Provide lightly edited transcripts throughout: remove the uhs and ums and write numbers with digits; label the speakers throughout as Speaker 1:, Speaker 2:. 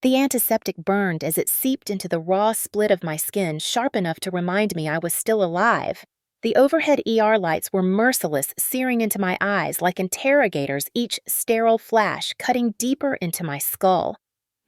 Speaker 1: The antiseptic burned as it seeped into the raw split of my skin, sharp enough to remind me I was still alive. The overhead ER lights were merciless, searing into my eyes like interrogators, each sterile flash cutting deeper into my skull.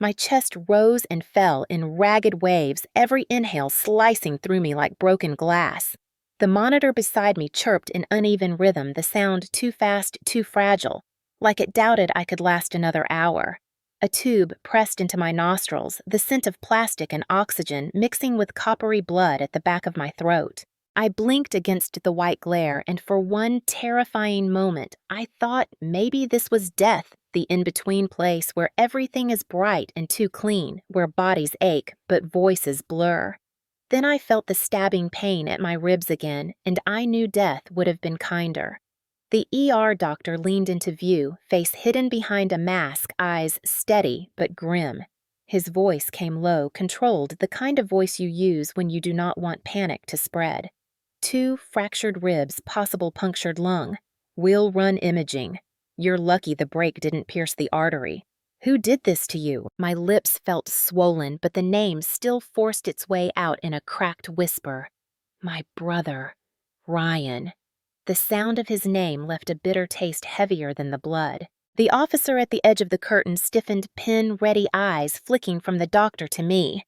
Speaker 1: My chest rose and fell in ragged waves, every inhale slicing through me like broken glass. The monitor beside me chirped in uneven rhythm, the sound too fast, too fragile, like it doubted I could last another hour. A tube pressed into my nostrils, the scent of plastic and oxygen mixing with coppery blood at the back of my throat. I blinked against the white glare, and for one terrifying moment, I thought maybe this was death, the in-between place where everything is bright and too clean, where bodies ache but voices blur. Then I felt the stabbing pain at my ribs again, and I knew death would have been kinder. The ER doctor leaned into view, face hidden behind a mask, eyes steady but grim. His voice came low, controlled, the kind of voice you use when you do not want panic to spread. 2 fractured ribs, possible punctured lung. We'll run imaging. You're lucky the break didn't pierce the artery. Who did this to you? My lips felt swollen, but the name still forced its way out in a cracked whisper. My brother, Ryan. The sound of his name left a bitter taste heavier than the blood. The officer at the edge of the curtain stiffened pin-ready eyes flicking from the doctor to me.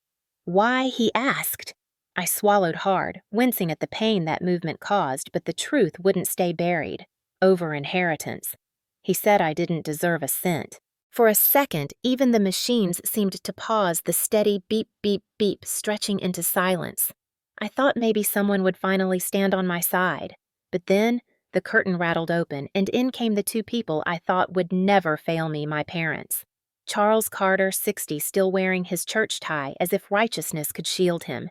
Speaker 1: Why, he asked. I swallowed hard, wincing at the pain that movement caused, but the truth wouldn't stay buried. Over inheritance. He said I didn't deserve a cent. For a second, even the machines seemed to pause, the steady beep, beep, beep stretching into silence. I thought maybe someone would finally stand on my side. But then, the curtain rattled open, and in came the 2 people I thought would never fail me, my parents. Charles Carter, 60, still wearing his church tie as if righteousness could shield him.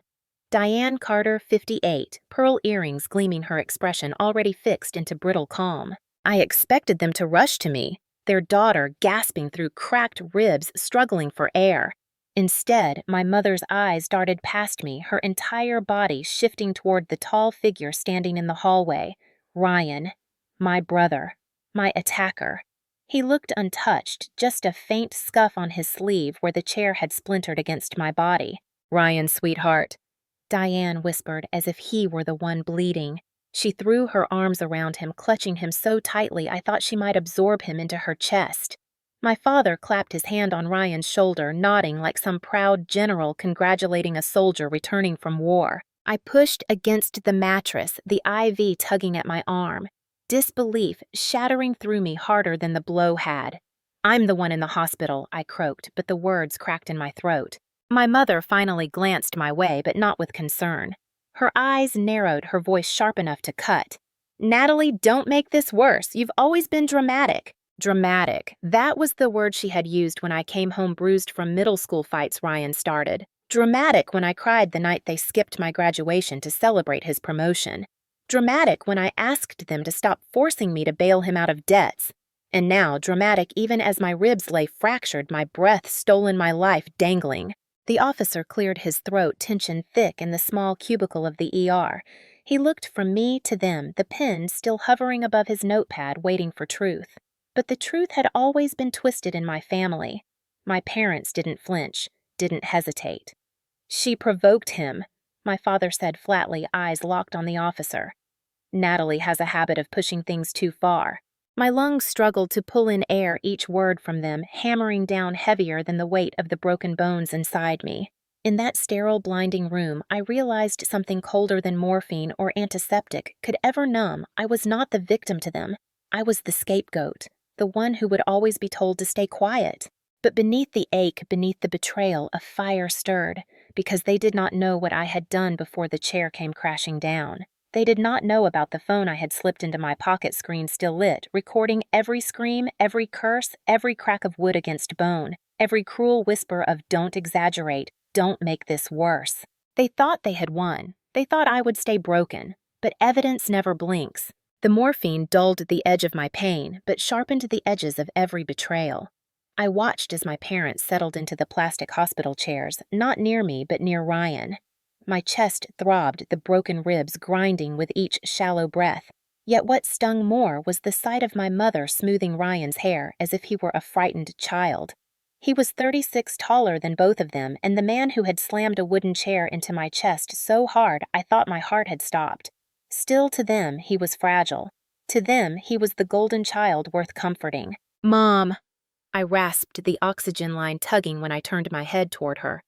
Speaker 1: Diane Carter, 58, pearl earrings gleaming her expression already fixed into brittle calm. I expected them to rush to me, their daughter gasping through cracked ribs, struggling for air. Instead, my mother's eyes darted past me, her entire body shifting toward the tall figure standing in the hallway. Ryan. My brother. My attacker. He looked untouched, just a faint scuff on his sleeve where the chair had splintered against my body. Ryan, sweetheart. Diane whispered as if he were the one bleeding. She threw her arms around him, clutching him so tightly I thought she might absorb him into her chest. My father clapped his hand on Ryan's shoulder, nodding like some proud general congratulating a soldier returning from war. I pushed against the mattress, the IV tugging at my arm. Disbelief shattering through me harder than the blow had. I'm the one in the hospital, I croaked, but the words cracked in my throat. My mother finally glanced my way, but not with concern. Her eyes narrowed, her voice sharp enough to cut. Natalie, don't make this worse. You've always been dramatic. Dramatic. That was the word she had used when I came home bruised from middle school fights Ryan started. Dramatic when I cried the night they skipped my graduation to celebrate his promotion. Dramatic when I asked them to stop forcing me to bail him out of debts. And now dramatic even as my ribs lay fractured, my breath stolen, my life dangling. The officer cleared his throat, tension thick in the small cubicle of the ER. He looked from me to them, the pen still hovering above his notepad, waiting for truth. But the truth had always been twisted in my family. My parents didn't flinch, didn't hesitate. She provoked him, my father said flatly, eyes locked on the officer. Natalie has a habit of pushing things too far. My lungs struggled to pull in air, each word from them, hammering down heavier than the weight of the broken bones inside me. In that sterile, blinding room, I realized something colder than morphine or antiseptic could ever numb. I was not the victim to them. I was the scapegoat, the one who would always be told to stay quiet. But beneath the ache, beneath the betrayal, a fire stirred, because they did not know what I had done before the chair came crashing down. They did not know about the phone I had slipped into my pocket, screen still lit, recording every scream, every curse, every crack of wood against bone, every cruel whisper of "don't exaggerate, don't make this worse." They thought they had won. They thought I would stay broken. But evidence never blinks. The morphine dulled the edge of my pain, but sharpened the edges of every betrayal. I watched as my parents settled into the plastic hospital chairs, not near me, but near Ryan. My chest throbbed, the broken ribs grinding with each shallow breath. Yet what stung more was the sight of my mother smoothing Ryan's hair as if he were a frightened child. He was 36 taller than both of them, and the man who had slammed a wooden chair into my chest so hard I thought my heart had stopped. Still, to them, he was fragile. To them, he was the golden child worth comforting. "Mom," I rasped, the oxygen line tugging when I turned my head toward her.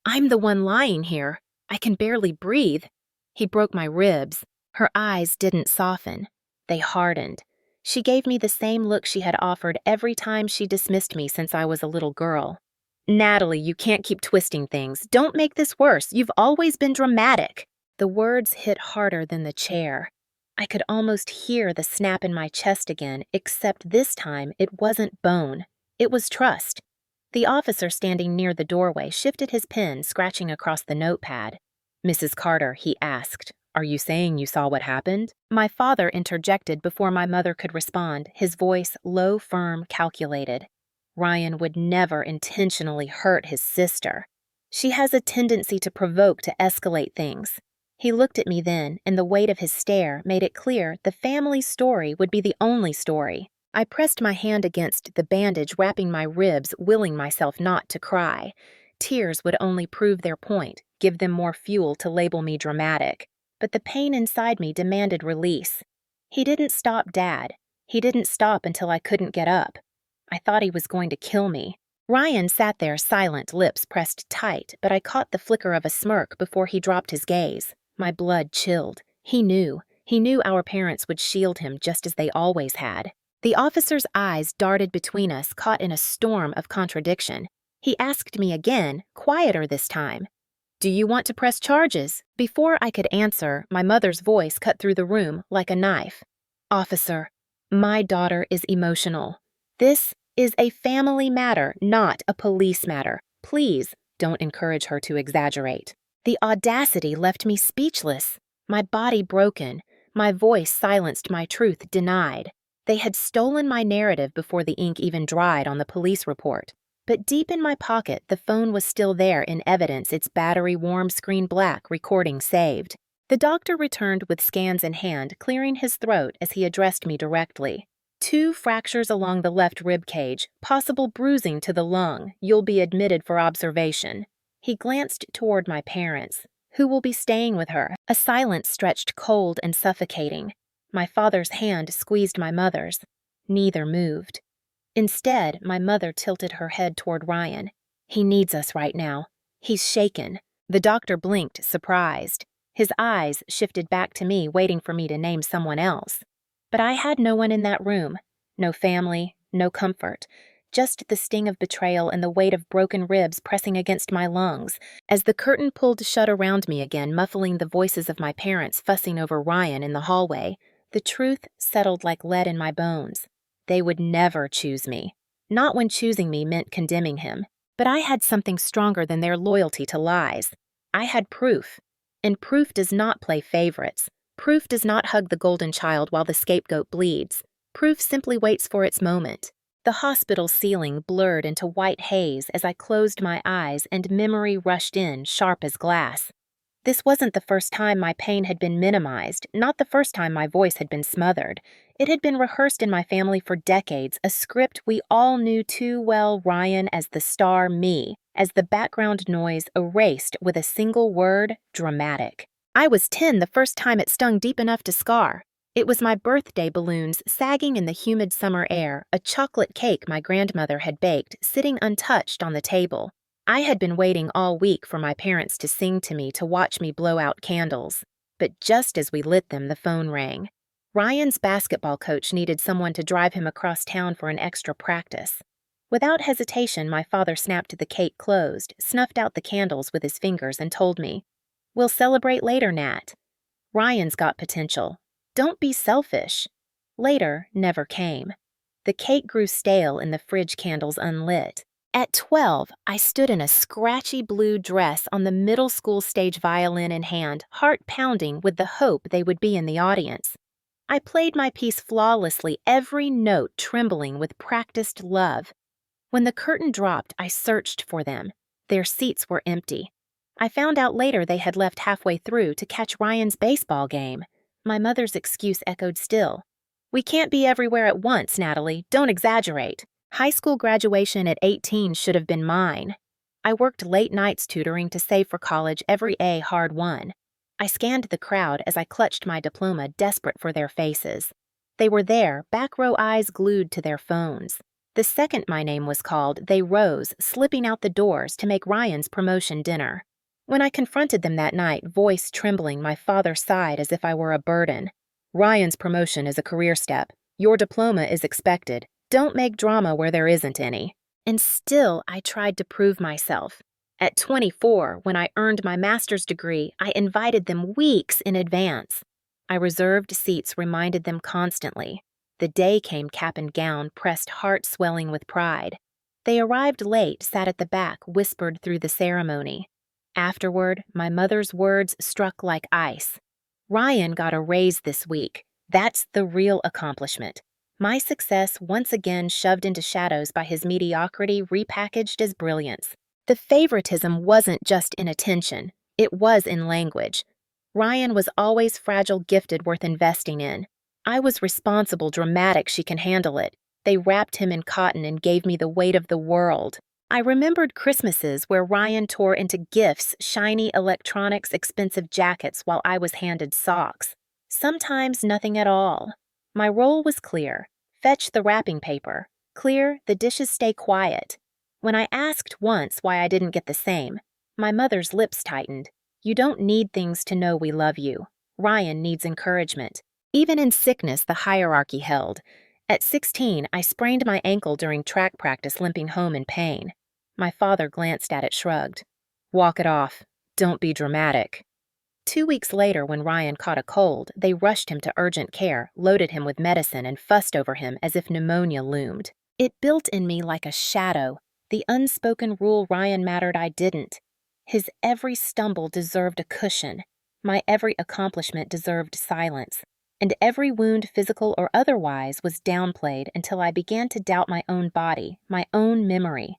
Speaker 1: "I'm the one lying here. I can barely breathe." He broke my ribs. Her eyes didn't soften. They hardened. She gave me the same look she had offered every time she dismissed me since I was a little girl. "Natalie, you can't keep twisting things. Don't make this worse. You've always been dramatic." The words hit harder than the chair. I could almost hear the snap in my chest again, except this time it wasn't bone. It was trust. The officer standing near the doorway shifted his pen, scratching across the notepad. "Mrs. Carter," he asked, "are you saying you saw what happened?" My father interjected before my mother could respond, his voice low, firm, calculated. "Ryan would never intentionally hurt his sister. She has a tendency to provoke, to escalate things." He looked at me then, and the weight of his stare made it clear the family story would be the only story. I pressed my hand against the bandage wrapping my ribs, willing myself not to cry. Tears would only prove their point, give them more fuel to label me dramatic. But the pain inside me demanded release. He didn't stop Dad. He didn't stop until I couldn't get up. I thought he was going to kill me. Ryan sat there silent, lips pressed tight, but I caught the flicker of a smirk before he dropped his gaze. My blood chilled. He knew. He knew our parents would shield him just as they always had. The officer's eyes darted between us, caught in a storm of contradiction. He asked me again, quieter this time, "Do you want to press charges?" Before I could answer, my mother's voice cut through the room like a knife. "Officer, my daughter is emotional. This is a family matter, not a police matter. Please don't encourage her to exaggerate." The audacity left me speechless, my body broken, my voice silenced, my truth denied. They had stolen my narrative before the ink even dried on the police report. But deep in my pocket, the phone was still there in evidence, its battery-warm screen black, recording saved. The doctor returned with scans in hand, clearing his throat as he addressed me directly. "2 fractures along the left rib cage, possible bruising to the lung. You'll be admitted for observation." He glanced toward my parents. "Who will be staying with her?" A silence stretched cold and suffocating. My father's hand squeezed my mother's. Neither moved. Instead, my mother tilted her head toward Ryan. "He needs us right now. He's shaken." The doctor blinked, surprised. His eyes shifted back to me, waiting for me to name someone else. But I had no one in that room. No family, no comfort. Just the sting of betrayal and the weight of broken ribs pressing against my lungs. As the curtain pulled shut around me again, muffling the voices of my parents fussing over Ryan in the hallway, the truth settled like lead in my bones. They would never choose me. Not when choosing me meant condemning him. But I had something stronger than their loyalty to lies. I had proof. And proof does not play favorites. Proof does not hug the golden child while the scapegoat bleeds. Proof simply waits for its moment. The hospital ceiling blurred into white haze as I closed my eyes and memory rushed in, sharp as glass. This wasn't the first time my pain had been minimized, not the first time my voice had been smothered. It had been rehearsed in my family for decades, a script we all knew too well, Ryan as the star, me, as the background noise erased with a single word, dramatic. I was 10 the first time it stung deep enough to scar. It was my birthday balloons sagging in the humid summer air, a chocolate cake my grandmother had baked, sitting untouched on the table. I had been waiting all week for my parents to sing to me, to watch me blow out candles. But just as we lit them, the phone rang. Ryan's basketball coach needed someone to drive him across town for an extra practice. Without hesitation, my father snapped the cake closed, snuffed out the candles with his fingers, and told me, "We'll celebrate later, Nat. Ryan's got potential. Don't be selfish." Later never came. The cake grew stale and the fridge candles unlit. At 12, I stood in a scratchy blue dress on the middle school stage, violin in hand, heart pounding with the hope they would be in the audience. I played my piece flawlessly, every note trembling with practiced love. When the curtain dropped, I searched for them. Their seats were empty. I found out later they had left halfway through to catch Ryan's baseball game. My mother's excuse echoed still. "We can't be everywhere at once, Natalie. Don't exaggerate." High school graduation at 18 should have been mine. I worked late nights tutoring to save for college every A hard won. I scanned the crowd as I clutched my diploma, desperate for their faces. They were there, back row eyes glued to their phones. The second my name was called, they rose, slipping out the doors to make Ryan's promotion dinner. When I confronted them that night, voice trembling, my father sighed as if I were a burden. Ryan's promotion is a career step. Your diploma is expected. Don't make drama where there isn't any. And still, I tried to prove myself. At 24, when I earned my master's degree, I invited them weeks in advance. I reserved seats reminded them constantly. The day came cap and gown, pressed heart swelling with pride. They arrived late, sat at the back, whispered through the ceremony. Afterward, my mother's words struck like ice. Ryan got a raise this week. That's the real accomplishment. My success once again shoved into shadows by his mediocrity repackaged as brilliance. The favoritism wasn't just in attention, it was in language. Ryan was always fragile, gifted, worth investing in. I was responsible, dramatic, she can handle it. They wrapped him in cotton and gave me the weight of the world. I remembered Christmases where Ryan tore into gifts, shiny electronics, expensive jackets while I was handed socks. Sometimes nothing at all. My role was clear. Fetch the wrapping paper. Clear, the dishes stay quiet. When I asked once why I didn't get the same, my mother's lips tightened. You don't need things to know we love you. Ryan needs encouragement. Even in sickness, the hierarchy held. At 16, I sprained my ankle during track practice, limping home in pain. My father glanced at it, shrugged. Walk it off. Don't be dramatic. 2 weeks later, when Ryan caught a cold, they rushed him to urgent care, loaded him with medicine, and fussed over him as if pneumonia loomed. It built in me like a shadow. The unspoken rule Ryan mattered, I didn't. His every stumble deserved a cushion. My every accomplishment deserved silence. And every wound, physical or otherwise, was downplayed until I began to doubt my own body, my own memory.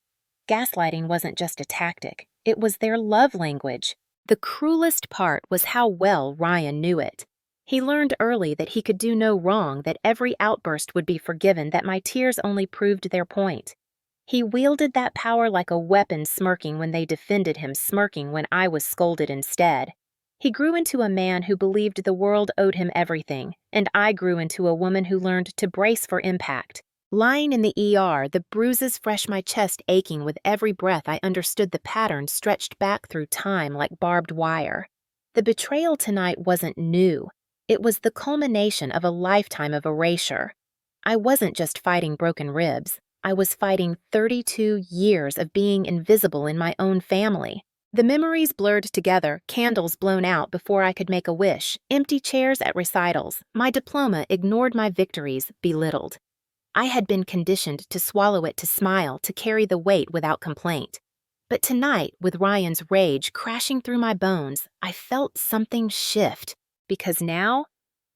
Speaker 1: Gaslighting wasn't just a tactic. It was their love language. The cruelest part was how well Ryan knew it. He learned early that he could do no wrong, that every outburst would be forgiven, that my tears only proved their point. He wielded that power like a weapon, smirking when they defended him, smirking when I was scolded instead. He grew into a man who believed the world owed him everything, and I grew into a woman who learned to brace for impact. Lying in the ER, the bruises fresh my chest aching with every breath, I understood the pattern stretched back through time like barbed wire. The betrayal tonight wasn't new. It was the culmination of a lifetime of erasure. I wasn't just fighting broken ribs. I was fighting 32 years of being invisible in my own family. The memories blurred together, candles blown out before I could make a wish, empty chairs at recitals. My diploma ignored my victories, belittled. I had been conditioned to swallow it, to smile, to carry the weight without complaint. But tonight, with Ryan's rage crashing through my bones, I felt something shift, because now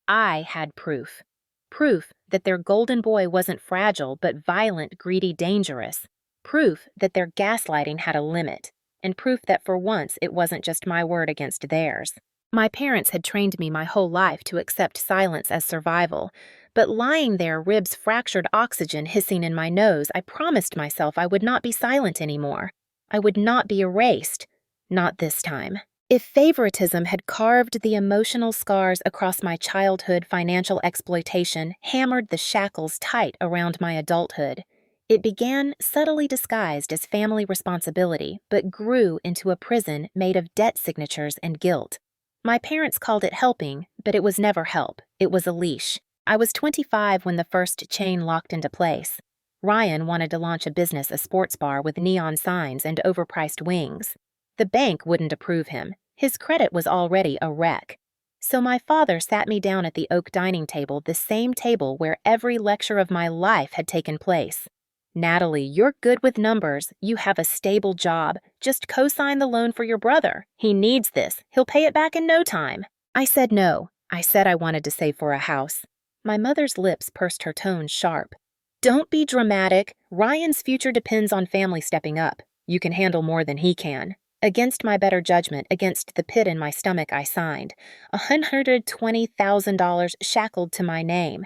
Speaker 1: I had proof. Proof that their golden boy wasn't fragile but violent, greedy, dangerous. Proof that their gaslighting had a limit. And proof that for once it wasn't just my word against theirs. My parents had trained me my whole life to accept silence as survival, but lying there, ribs fractured, oxygen hissing in my nose, I promised myself I would not be silent anymore. I would not be erased. Not this time. If favoritism had carved the emotional scars across my childhood, financial exploitation hammered the shackles tight around my adulthood. It began subtly disguised as family responsibility, but grew into a prison made of debt signatures and guilt. My parents called it helping, but it was never help. It was a leash. I was 25 when the first chain locked into place. Ryan wanted to launch a business, a sports bar with neon signs and overpriced wings. The bank wouldn't approve him. His credit was already a wreck. So my father sat me down at the oak dining table, the same table where every lecture of my life had taken place. Natalie, you're good with numbers. You have a stable job. Just co-sign the loan for your brother. He needs this. He'll pay it back in no time. I said no. I said I wanted to save for a house. My mother's lips pursed, her tone sharp. Don't be dramatic. Ryan's future depends on family stepping up. You can handle more than he can. Against my better judgment, against the pit in my stomach, I signed. $120,000 shackled to my name.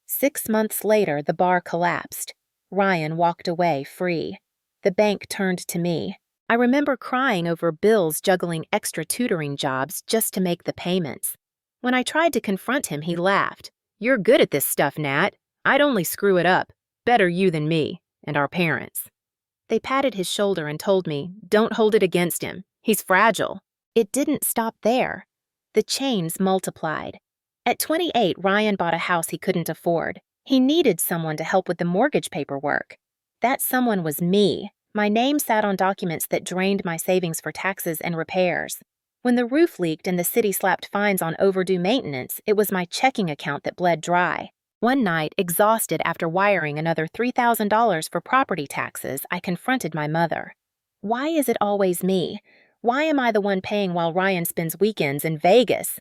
Speaker 1: 6 months later, the bar collapsed. Ryan walked away, free. The bank turned to me. I remember crying over bills, juggling extra tutoring jobs just to make the payments. When I tried to confront him, he laughed. "You're good at this stuff, Nat. I'd only screw it up. Better you than me, and our parents." They patted his shoulder and told me, "Don't hold it against him. He's fragile." It didn't stop there. The chains multiplied. At 28, Ryan bought a house he couldn't afford. He needed someone to help with the mortgage paperwork. That someone was me. My name sat on documents that drained my savings for taxes and repairs. When the roof leaked and the city slapped fines on overdue maintenance, it was my checking account that bled dry. One night, exhausted after wiring another $3,000 for property taxes, I confronted my mother. "Why is it always me? Why am I the one paying while Ryan spends weekends in Vegas?"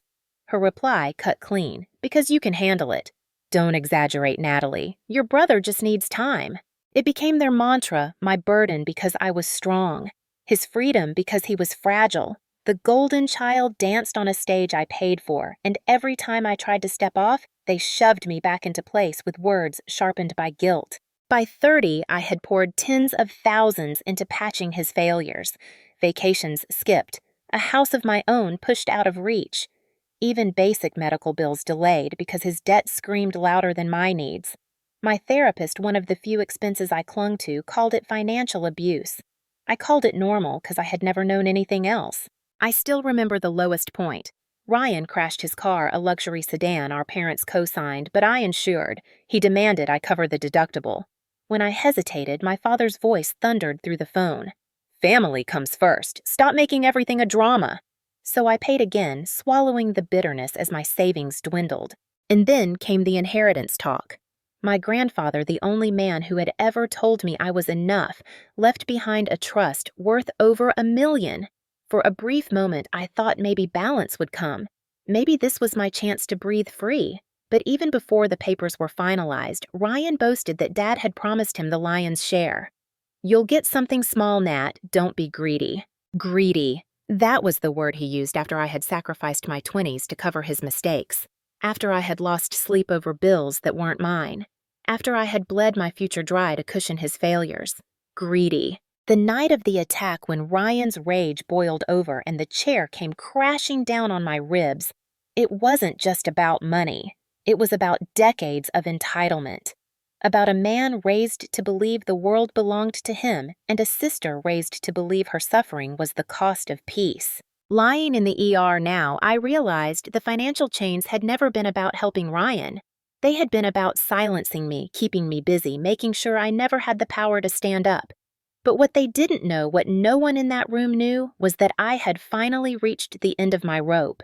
Speaker 1: Her reply cut clean. "Because you can handle it." "Don't exaggerate, Natalie. Your brother just needs time." It became their mantra, my burden because I was strong, his freedom because he was fragile. The golden child danced on a stage I paid for, and every time I tried to step off, they shoved me back into place with words sharpened by guilt. By 30, I had poured tens of thousands into patching his failures. Vacations skipped, a house of my own pushed out of reach. Even basic medical bills delayed because his debt screamed louder than my needs. My therapist, one of the few expenses I clung to, called it financial abuse. I called it normal because I had never known anything else. I still remember the lowest point. Ryan crashed his car, a luxury sedan our parents co-signed, but I insured. He demanded I cover the deductible. When I hesitated, my father's voice thundered through the phone. "Family comes first. Stop making everything a drama." So I paid again, swallowing the bitterness as my savings dwindled. And then came the inheritance talk. My grandfather, the only man who had ever told me I was enough, left behind a trust worth over $1 million. For a brief moment, I thought maybe balance would come. Maybe this was my chance to breathe free. But even before the papers were finalized, Ryan boasted that Dad had promised him the lion's share. "You'll get something small, Nat. Don't be greedy." Greedy. That was the word he used after I had sacrificed my 20s to cover his mistakes. After I had lost sleep over bills that weren't mine. After I had bled my future dry to cushion his failures. Greedy. The night of the attack, when Ryan's rage boiled over and the chair came crashing down on my ribs, it wasn't just about money. It was about decades of entitlement. About a man raised to believe the world belonged to him and a sister raised to believe her suffering was the cost of peace. Lying in the ER now, I realized the financial chains had never been about helping Ryan. They had been about silencing me, keeping me busy, making sure I never had the power to stand up. But what they didn't know, what no one in that room knew, was that I had finally reached the end of my rope.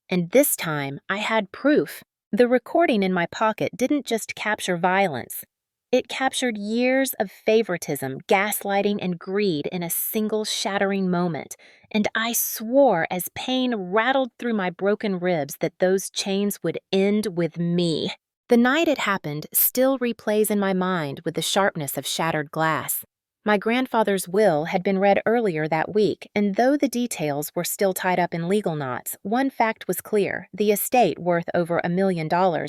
Speaker 1: And this time, I had proof. The recording in my pocket didn't just capture violence. It captured years of favoritism, gaslighting, and greed in a single shattering moment, and I swore as pain rattled through my broken ribs that those chains would end with me. The night it happened still replays in my mind with the sharpness of shattered glass. My grandfather's will had been read earlier that week, and though the details were still tied up in legal knots, one fact was clear: the estate worth over $1 million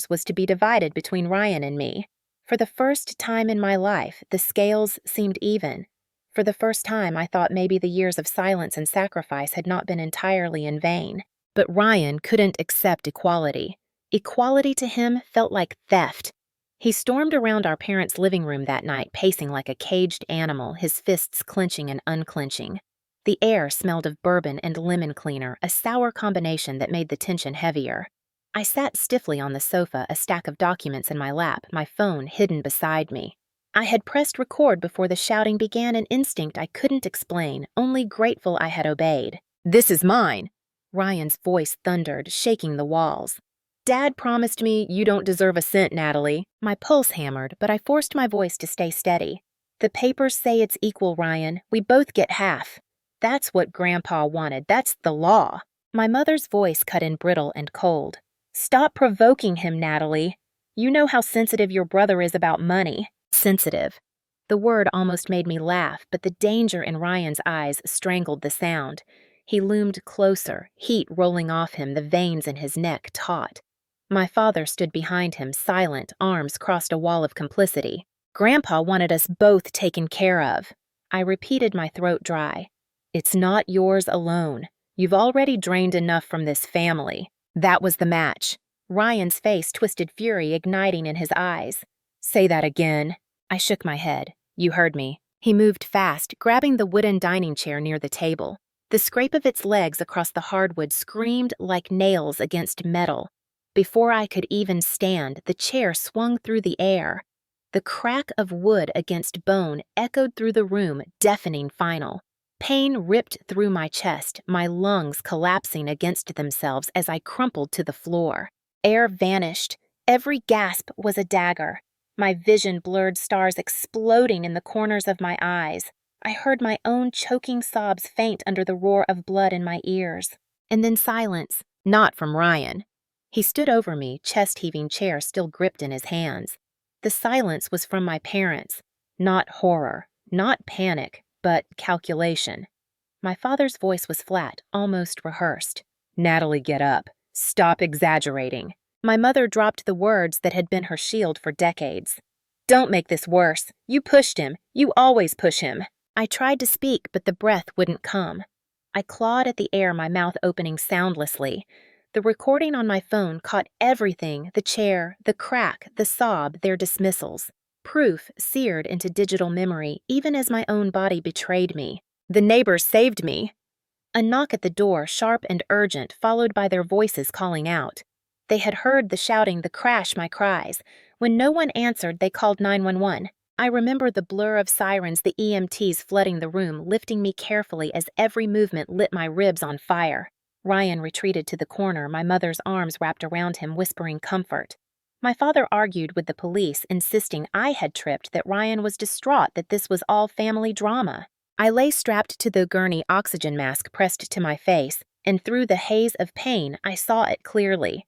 Speaker 1: was to be divided between Ryan and me. For the first time in my life, the scales seemed even. For the first time, I thought maybe the years of silence and sacrifice had not been entirely in vain. But Ryan couldn't accept equality. Equality to him felt like theft. He stormed around our parents' living room that night, pacing like a caged animal, his fists clenching and unclenching. The air smelled of bourbon and lemon cleaner, a sour combination that made the tension heavier. I sat stiffly on the sofa, a stack of documents in my lap, my phone hidden beside me. I had pressed record before the shouting began, an instinct I couldn't explain, only grateful I had obeyed. "This is mine," Ryan's voice thundered, shaking the walls. "Dad promised me you don't deserve a cent, Natalie." My pulse hammered, but I forced my voice to stay steady. "The papers say it's equal, Ryan. We both get half. That's what Grandpa wanted. That's the law." My mother's voice cut in brittle and cold. "Stop provoking him, Natalie. You know how sensitive your brother is about money." Sensitive. The word almost made me laugh, but the danger in Ryan's eyes strangled the sound. He loomed closer, heat rolling off him, the veins in his neck taut. My father stood behind him, silent, arms crossed, a wall of complicity. Grandpa wanted us both taken care of. I repeated, my throat dry. It's not yours alone. You've already drained enough from this family. That was the match. Ryan's face twisted, fury igniting in his eyes. Say that again. I shook my head. You heard me. He moved fast, grabbing the wooden dining chair near the table. The scrape of its legs across the hardwood screamed like nails against metal. Before I could even stand, the chair swung through the air. The crack of wood against bone echoed through the room, deafening final. Pain ripped through my chest, my lungs collapsing against themselves as I crumpled to the floor. Air vanished. Every gasp was a dagger. My vision blurred, stars exploding in the corners of my eyes. I heard my own choking sobs faint under the roar of blood in my ears. And then silence, not from Ryan. He stood over me, chest-heaving chair still gripped in his hands. The silence was from my parents. Not horror, not panic, but calculation. My father's voice was flat, almost rehearsed. Natalie, get up. Stop exaggerating. My mother dropped the words that had been her shield for decades. Don't make this worse. You pushed him. You always push him. I tried to speak, but the breath wouldn't come. I clawed at the air, my mouth opening soundlessly. The recording on my phone caught everything, the chair, the crack, the sob, their dismissals. Proof seared into digital memory, even as my own body betrayed me. The neighbors saved me. A knock at the door, sharp and urgent, followed by their voices calling out. They had heard the shouting, the crash, my cries. When no one answered, they called 911. I remember the blur of sirens, the EMTs flooding the room, lifting me carefully as every movement lit my ribs on fire. Ryan retreated to the corner, my mother's arms wrapped around him, whispering comfort. My father argued with the police, insisting I had tripped, that Ryan was distraught, that this was all family drama. I lay strapped to the gurney, oxygen mask pressed to my face, and through the haze of pain, I saw it clearly.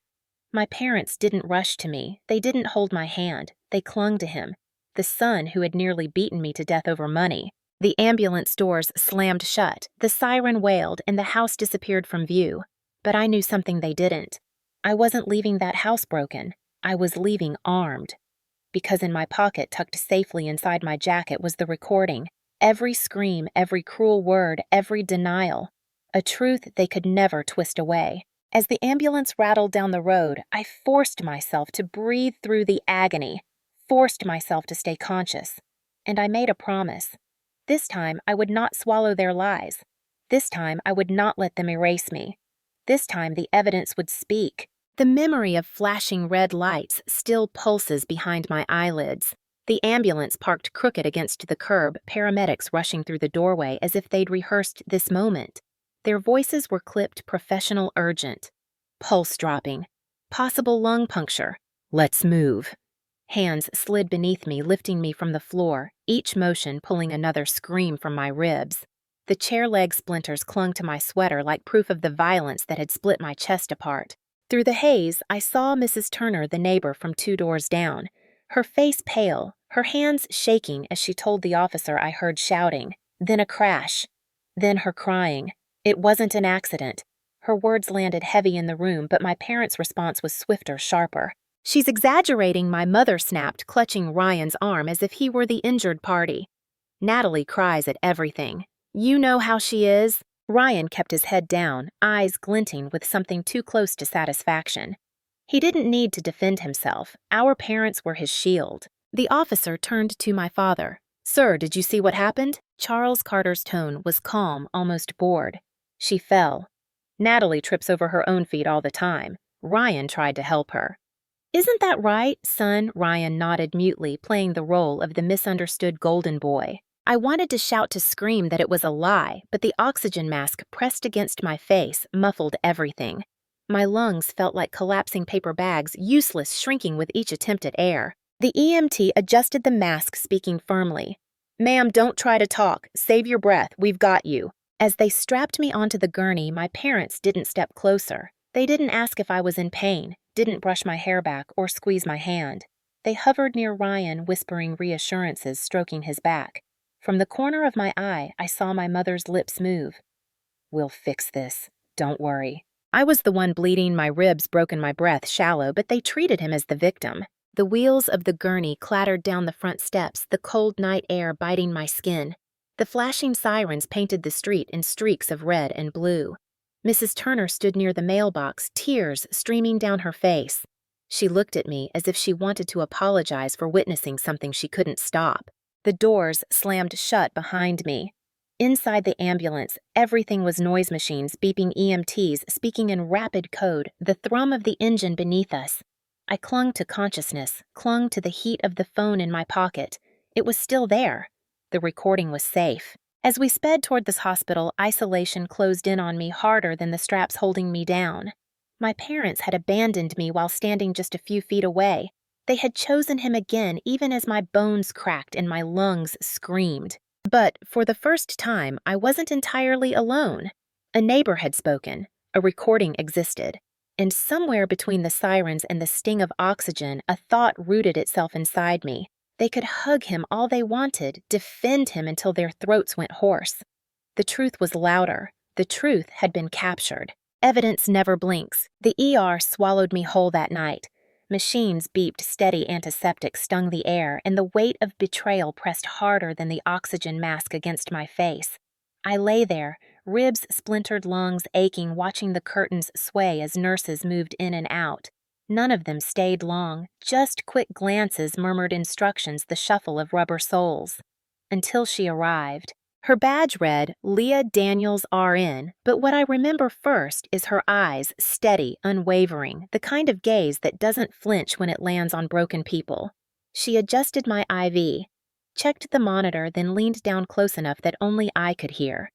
Speaker 1: My parents didn't rush to me. They didn't hold my hand. They clung to him. The son who had nearly beaten me to death over money. The ambulance doors slammed shut, the siren wailed, and the house disappeared from view. But I knew something they didn't. I wasn't leaving that house broken. I was leaving armed. Because in my pocket, tucked safely inside my jacket, was the recording. Every scream, every cruel word, every denial. A truth they could never twist away. As the ambulance rattled down the road, I forced myself to breathe through the agony, forced myself to stay conscious. And I made a promise. This time, I would not swallow their lies. This time, I would not let them erase me. This time, the evidence would speak. The memory of flashing red lights still pulses behind my eyelids. The ambulance parked crooked against the curb, paramedics rushing through the doorway as if they'd rehearsed this moment. Their voices were clipped, professional, urgent. Pulse dropping. Possible lung puncture. Let's move. Hands slid beneath me, lifting me from the floor, each motion pulling another scream from my ribs. The chair leg splinters clung to my sweater like proof of the violence that had split my chest apart. Through the haze, I saw Mrs. Turner, the neighbor from 2 doors down. Her face pale, her hands shaking as she told the officer I heard shouting. Then a crash. Then her crying. It wasn't an accident. Her words landed heavy in the room, but my parents' response was swifter, sharper. She's exaggerating, my mother snapped, clutching Ryan's arm as if he were the injured party. Natalie cries at everything. You know how she is. Ryan kept his head down, eyes glinting with something too close to satisfaction. He didn't need to defend himself. Our parents were his shield. The officer turned to my father. Sir, did you see what happened? Charles Carter's tone was calm, almost bored. She fell. Natalie trips over her own feet all the time. Ryan tried to help her. Isn't that right, son? Ryan nodded mutely, playing the role of the misunderstood golden boy. I wanted to shout, to scream that it was a lie, but the oxygen mask pressed against my face muffled everything. My lungs felt like collapsing paper bags, useless, shrinking with each attempt at air. The EMT adjusted the mask, speaking firmly. Ma'am, don't try to talk. Save your breath. We've got you. As they strapped me onto the gurney, my parents didn't step closer. They didn't ask if I was in pain, didn't brush my hair back or squeeze my hand. They hovered near Ryan, whispering reassurances, stroking his back. From the corner of my eye, I saw my mother's lips move. We'll fix this. Don't worry. I was the one bleeding, my ribs broken, my breath shallow, but they treated him as the victim. The wheels of the gurney clattered down the front steps, the cold night air biting my skin. The flashing sirens painted the street in streaks of red and blue. Mrs. Turner stood near the mailbox, tears streaming down her face. She looked at me as if she wanted to apologize for witnessing something she couldn't stop. The doors slammed shut behind me. Inside the ambulance, everything was noise machines beeping EMTs speaking in rapid code, the thrum of the engine beneath us. I clung to consciousness, clung to the heat of the phone in my pocket. It was still there. The recording was safe. As we sped toward this hospital, isolation closed in on me harder than the straps holding me down. My parents had abandoned me while standing just a few feet away. They had chosen him again even as my bones cracked and my lungs screamed. But for the first time, I wasn't entirely alone. A neighbor had spoken. A recording existed. And somewhere between the sirens and the sting of oxygen, a thought rooted itself inside me. They could hug him all they wanted, defend him until their throats went hoarse. The truth was louder. The truth had been captured. Evidence never blinks. The ER swallowed me whole that night. Machines beeped steady antiseptic stung the air, and the weight of betrayal pressed harder than the oxygen mask against my face. I lay there, ribs splintered, lungs aching, watching the curtains sway as nurses moved in and out. None of them stayed long, just quick glances murmured instructions, the shuffle of rubber soles. Until she arrived. Her badge read, Leah Daniels RN, but what I remember first is her eyes, steady, unwavering, the kind of gaze that doesn't flinch when it lands on broken people. She adjusted my IV, checked the monitor, then leaned down close enough that only I could hear.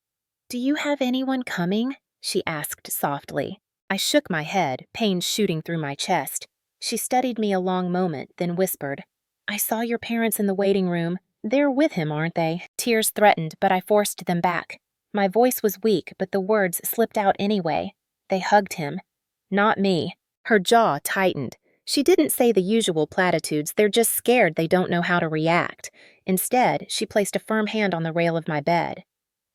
Speaker 1: "Do you have anyone coming?" she asked softly. I shook my head, pain shooting through my chest. She studied me a long moment, then whispered, "I saw your parents in the waiting room. They're with him, aren't they?" Tears threatened, but I forced them back. My voice was weak, but the words slipped out anyway. They hugged him. Not me. Her jaw tightened. She didn't say the usual platitudes, they're just scared they don't know how to react. Instead, she placed a firm hand on the rail of my bed.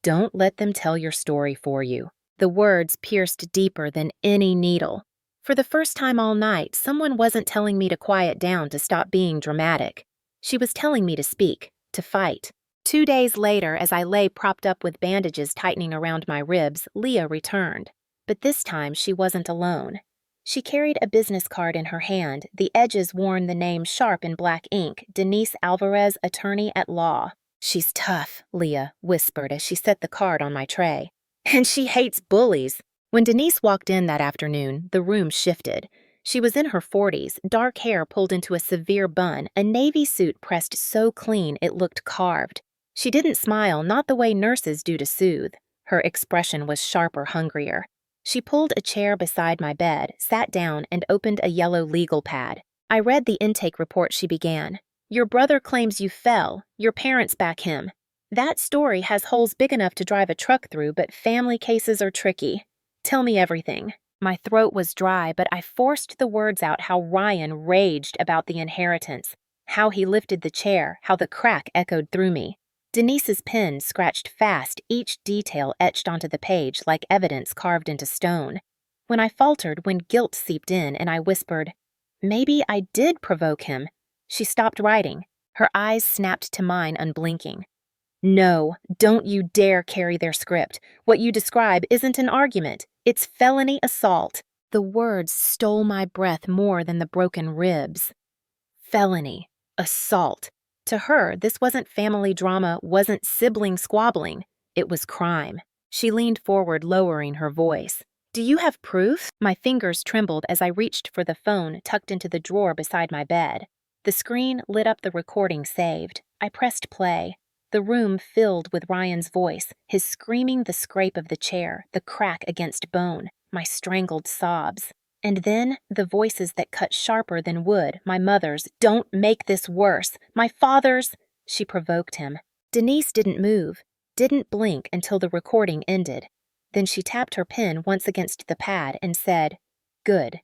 Speaker 1: "Don't let them tell your story for you." The words pierced deeper than any needle. For the first time all night, someone wasn't telling me to quiet down, to stop being dramatic. She was telling me to speak, to fight. 2 days later, as I lay propped up with bandages tightening around my ribs, Leah returned. But this time she wasn't alone. She carried a business card in her hand, the edges worn the name sharp in black ink, Denise Alvarez, attorney at law. "She's tough," Leah whispered as she set the card on my tray. "And she hates bullies." When Denise walked in that afternoon, the room shifted. She was in her 40s, dark hair pulled into a severe bun, a navy suit pressed so clean it looked carved. She didn't smile, not the way nurses do to soothe. Her expression was sharper, hungrier. She pulled a chair beside my bed, sat down, and opened a yellow legal pad. I read the intake report she began. "Your brother claims you fell. Your parents back him. That story has holes big enough to drive a truck through, but family cases are tricky. Tell me everything." My throat was dry, but I forced the words out how Ryan raged about the inheritance, how he lifted the chair, how the crack echoed through me. Denise's pen scratched fast, each detail etched onto the page like evidence carved into stone. When I faltered, when guilt seeped in, and I whispered, "Maybe I did provoke him," she stopped writing. Her eyes snapped to mine, unblinking. "No, don't you dare carry their script. What you describe isn't an argument. It's felony assault." The words stole my breath more than the broken ribs. Felony. Assault. To her, this wasn't family drama, wasn't sibling squabbling. It was crime. She leaned forward, lowering her voice. "Do you have proof?" My fingers trembled as I reached for the phone tucked into the drawer beside my bed. The screen lit up the recording saved. I pressed play. The room filled with Ryan's voice, his screaming, the scrape of the chair, the crack against bone, my strangled sobs. And then the voices that cut sharper than wood, my mother's, "Don't make this worse," my father's. She provoked him. Denise didn't move, didn't blink until the recording ended. Then she tapped her pen once against the pad and said, "Good.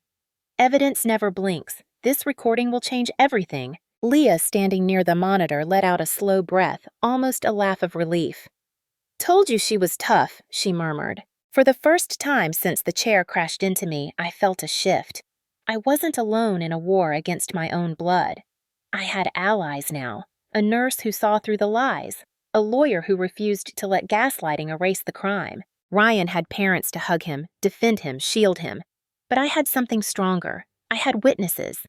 Speaker 1: Evidence never blinks. This recording will change everything." Leah, standing near the monitor, let out a slow breath, almost a laugh of relief. "Told you she was tough," she murmured. For the first time since the chair crashed into me, I felt a shift. I wasn't alone in a war against my own blood. I had allies now, a nurse who saw through the lies, a lawyer who refused to let gaslighting erase the crime. Ryan had parents to hug him, defend him, shield him. But I had something stronger. I had witnesses.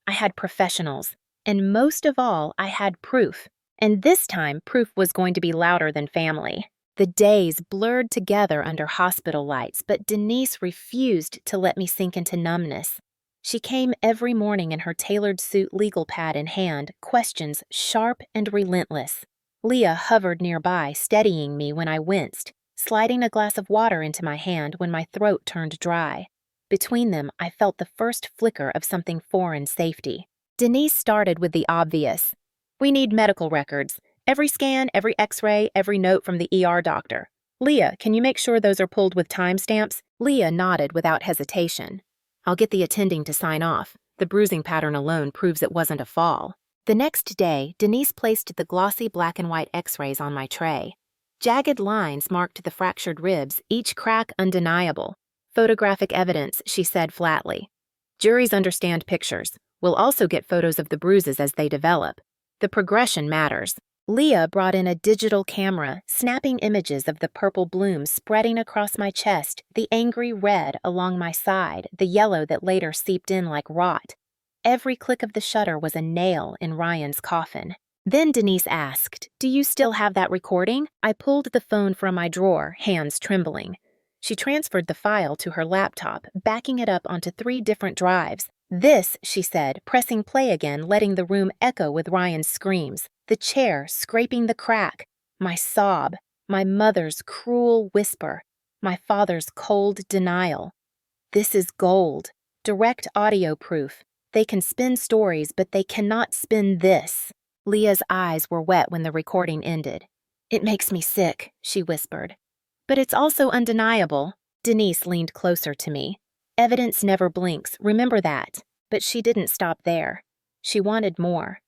Speaker 1: I had professionals. And most of all, I had proof. And this time, proof was going to be louder than family. The days blurred together under hospital lights, but Denise refused to let me sink into numbness. She came every morning in her tailored suit, legal pad in hand, questions sharp and relentless. Leah hovered nearby, steadying me when I winced, sliding a glass of water into my hand when my throat turned dry. Between them, I felt the first flicker of something foreign safety. Denise started with the obvious. We need medical records. Every scan, every x-ray, every note from the ER doctor. Leah, can you make sure those are pulled with timestamps? Leah nodded without hesitation. I'll get the attending to sign off. The bruising pattern alone proves it wasn't a fall. The next day, Denise placed the glossy black and white x-rays on my tray. Jagged lines marked the fractured ribs, each crack undeniable. Photographic evidence, she said flatly. Juries understand pictures. We'll also get photos of the bruises as they develop. The progression matters. Leah brought in a digital camera, snapping images of the purple bloom spreading across my chest, the angry red along my side, the yellow that later seeped in like rot. Every click of the shutter was a nail in Ryan's coffin. Then Denise asked, "Do you still have that recording?" I pulled the phone from my drawer, hands trembling. She transferred the file to her laptop, backing it up onto 3 different drives. This, she said, pressing play again, letting the room echo with Ryan's screams. The chair scraping the crack, my sob, my mother's cruel whisper, my father's cold denial. This is gold, direct audio proof. They can spin stories, but they cannot spin this. Leah's eyes were wet when the recording ended. It makes me sick, she whispered. But it's also undeniable. Denise leaned closer to me. Evidence never blinks, remember that. But she didn't stop there. She wanted more.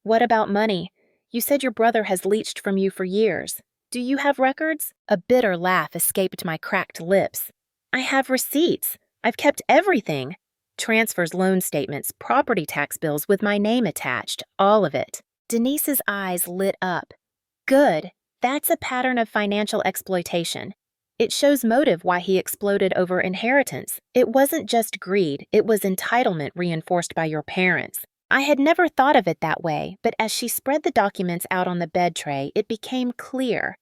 Speaker 1: What about money? You said your brother has leached from you for years. Do you have records? A bitter laugh escaped my cracked lips. I have receipts. I've kept everything. Transfers, loan statements, property tax bills with my name attached, all of it. Denise's eyes lit up. Good. That's a pattern of financial exploitation. It shows motive why he exploded over inheritance. It wasn't just greed, it was entitlement reinforced by your parents. I had never thought of it that way, but as she spread the documents out on the bed tray, it became clear.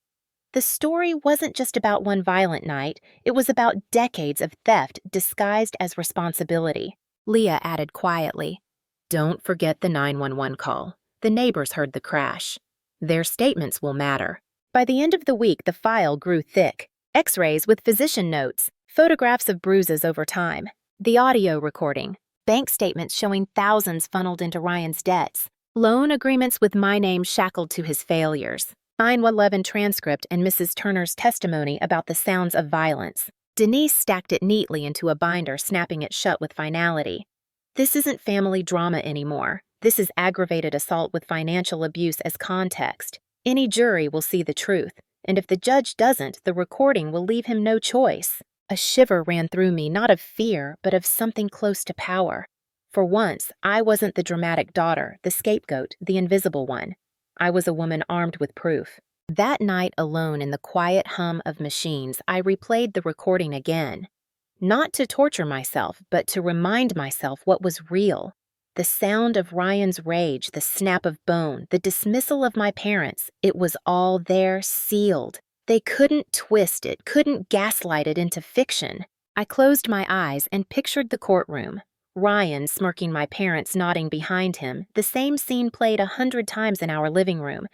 Speaker 1: The story wasn't just about one violent night, it was about decades of theft disguised as responsibility. Leah added quietly, "Don't forget the 911 call. The neighbors heard the crash. Their statements will matter." By the end of the week, the file grew thick. X-rays with physician notes, photographs of bruises over time, the audio recording, bank statements showing thousands funneled into Ryan's debts, loan agreements with my name shackled to his failures, 911 transcript and Mrs. Turner's testimony about the sounds of violence. Denise stacked it neatly into a binder, snapping it shut with finality. This isn't family drama anymore. This is aggravated assault with financial abuse as context. Any jury will see the truth, and if the judge doesn't, the recording will leave him no choice. A shiver ran through me, not of fear, but of something close to power. For once, I wasn't the dramatic daughter, the scapegoat, the invisible one. I was a woman armed with proof. That night alone in the quiet hum of machines, I replayed the recording again. Not to torture myself, but to remind myself what was real. The sound of Ryan's rage, the snap of bone, the dismissal of my parents, it was all there, sealed. They couldn't twist it, couldn't gaslight it into fiction. I closed my eyes and pictured the courtroom. Ryan smirking, my parents nodding behind him, the same scene played 100 times in our living room.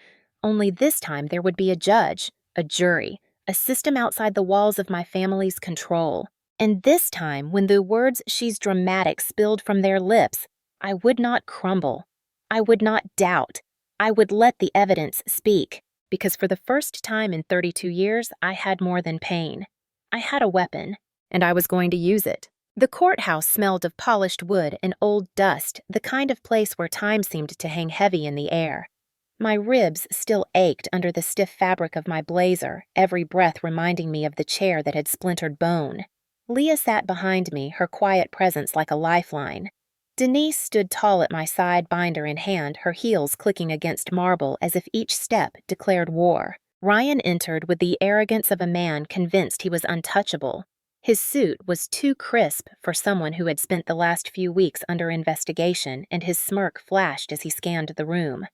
Speaker 1: Only this time there would be a judge, a jury, a system outside the walls of my family's control. And this time, when the words "she's dramatic" spilled from their lips, I would not crumble. I would not doubt. I would let the evidence speak, because for the first time in 32 years, I had more than pain. I had a weapon, and I was going to use it. The courthouse smelled of polished wood and old dust, the kind of place where time seemed to hang heavy in the air. My ribs still ached under the stiff fabric of my blazer, every breath reminding me of the chair that had splintered bone. Leah sat behind me, her quiet presence like a lifeline. Denise stood tall at my side, binder in hand, her heels clicking against marble as if each step declared war. Ryan entered with the arrogance of a man convinced he was untouchable. His suit was too crisp for someone who had spent the last few weeks under investigation, and his smirk flashed as he scanned the room.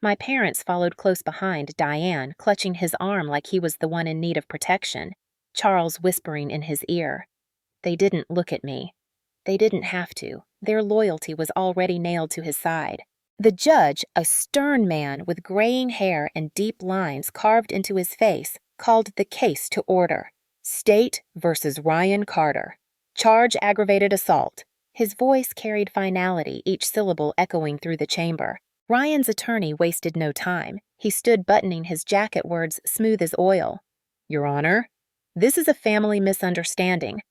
Speaker 1: My parents followed close behind, Diane clutching his arm like he was the one in need of protection, Charles whispering in his ear. They didn't look at me. They didn't have to. Their loyalty was already nailed to his side. The judge, a stern man with graying hair and deep lines carved into his face, called the case to order. State versus Ryan Carter. Charge aggravated assault. His voice carried finality, each syllable echoing through the chamber. Ryan's attorney wasted no time. He stood buttoning his jacket, words smooth as oil. Your Honor, this is a family misunderstanding.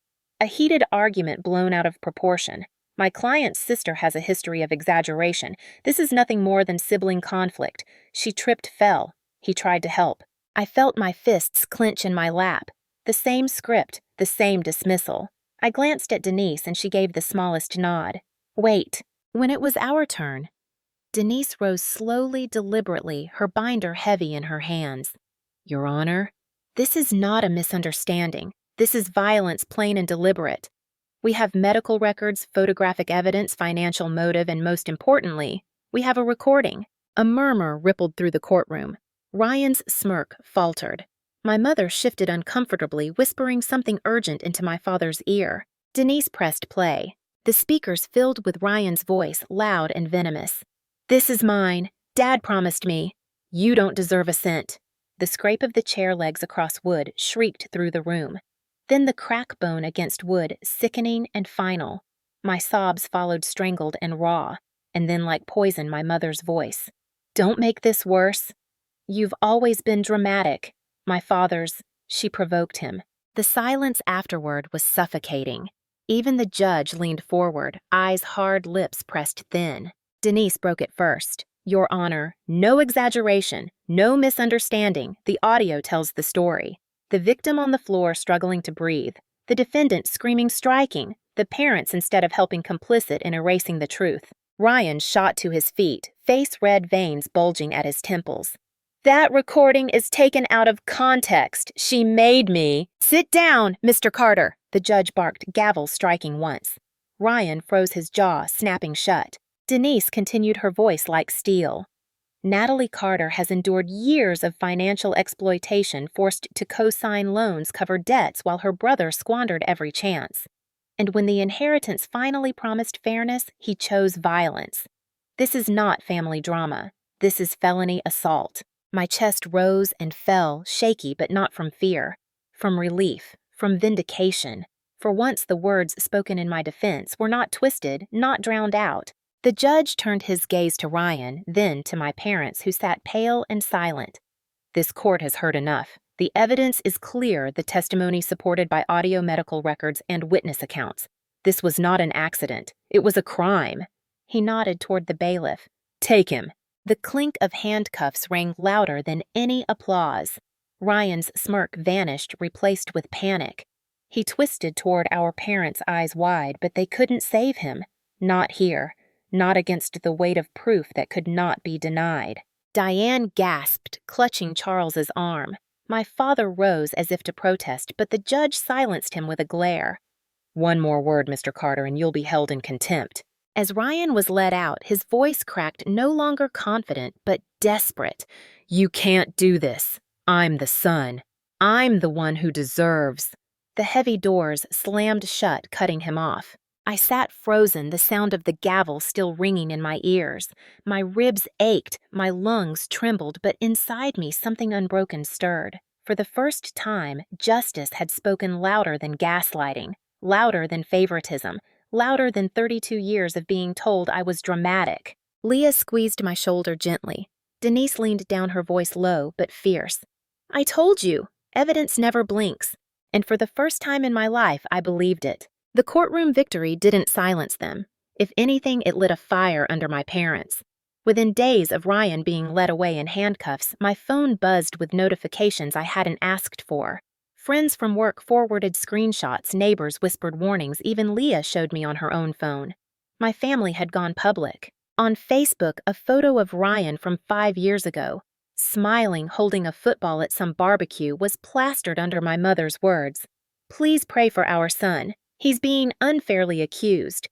Speaker 1: A heated argument blown out of proportion. My client's sister has a history of exaggeration. This is nothing more than sibling conflict. She tripped, fell. He tried to help. I felt my fists clench in my lap. The same script, the same dismissal. I glanced at Denise and she gave the smallest nod. Wait. When it was our turn, Denise rose slowly, deliberately, her binder heavy in her hands. Your Honor, this is not a misunderstanding. This is violence, plain and deliberate. We have medical records, photographic evidence, financial motive, and most importantly, we have a recording. A murmur rippled through the courtroom. Ryan's smirk faltered. My mother shifted uncomfortably, whispering something urgent into my father's ear. Denise pressed play. The speakers filled with Ryan's voice, loud and venomous. This is mine. Dad promised me. You don't deserve a cent. The scrape of the chair legs across wood shrieked through the room. Then the crack bone against wood, sickening and final. My sobs followed, strangled and raw, and then like poison, my mother's voice. Don't make this worse. You've always been dramatic. My father's, she provoked him. The silence afterward was suffocating. Even the judge leaned forward, eyes hard, lips pressed thin. Denise broke it first. Your Honor, no exaggeration, no misunderstanding. The audio tells the story. The victim on the floor struggling to breathe. The defendant screaming, striking. The parents instead of helping complicit in erasing the truth. Ryan shot to his feet, face red veins bulging at his temples. That recording is taken out of context. She made me. Sit down, Mr. Carter, the judge barked, gavel striking once. Ryan froze his jaw, snapping shut. Denise continued, her voice like steel. Natalie Carter has endured years of financial exploitation, forced to co-sign loans, cover debts, while her brother squandered every chance. And when the inheritance finally promised fairness, he chose violence. This is not family drama. This is felony assault. My chest rose and fell, shaky but not from fear. From relief, from vindication. For once the words spoken in my defense were not twisted, not drowned out. The judge turned his gaze to Ryan, then to my parents, who sat pale and silent. This court has heard enough. The evidence is clear, the testimony supported by audio medical records and witness accounts. This was not an accident. It was a crime. He nodded toward the bailiff. Take him. The clink of handcuffs rang louder than any applause. Ryan's smirk vanished, replaced with panic. He twisted toward our parents, eyes wide, but they couldn't save him. Not here. Not against the weight of proof that could not be denied. Diane gasped, clutching Charles's arm. My father rose as if to protest, but the judge silenced him with a glare. One more word, Mr. Carter, and you'll be held in contempt. As Ryan was led out, his voice cracked, no longer confident, but desperate. You can't do this. I'm the son. I'm the one who deserves. The heavy doors slammed shut, cutting him off. I sat frozen, the sound of the gavel still ringing in my ears. My ribs ached, my lungs trembled, but inside me something unbroken stirred. For the first time, justice had spoken louder than gaslighting, louder than favoritism, louder than 32 years of being told I was dramatic. Leah squeezed my shoulder gently. Denise leaned down, her voice low but fierce. I told you, evidence never blinks. And for the first time in my life, I believed it. The courtroom victory didn't silence them. If anything, it lit a fire under my parents. Within days of Ryan being led away in handcuffs, my phone buzzed with notifications I hadn't asked for. Friends from work forwarded screenshots, neighbors whispered warnings, even Leah showed me on her own phone. My family had gone public. On Facebook, a photo of Ryan from 5 years ago, smiling, holding a football at some barbecue, was plastered under my mother's words. "Please pray for our son. He's being unfairly accused."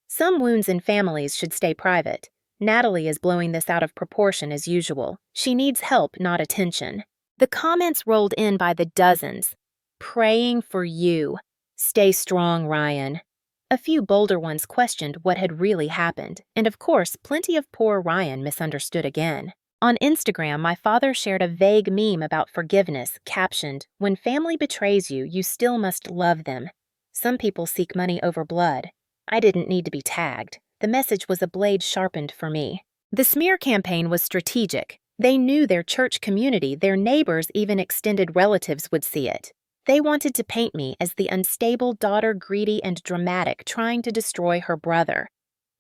Speaker 1: Some wounds in families should stay private. Natalie is blowing this out of proportion as usual. She needs help, not attention. The comments rolled in by the dozens. "Praying for you. Stay strong, Ryan." A few bolder ones questioned what had really happened, and of course, plenty of poor Ryan misunderstood again. On Instagram, my father shared a vague meme about forgiveness, captioned, "When family betrays you, you still must love them. Some people seek money over blood." I didn't need to be tagged. The message was a blade sharpened for me. The smear campaign was strategic. They knew their church community, their neighbors, even extended relatives would see it. They wanted to paint me as the unstable daughter, greedy and dramatic, trying to destroy her brother.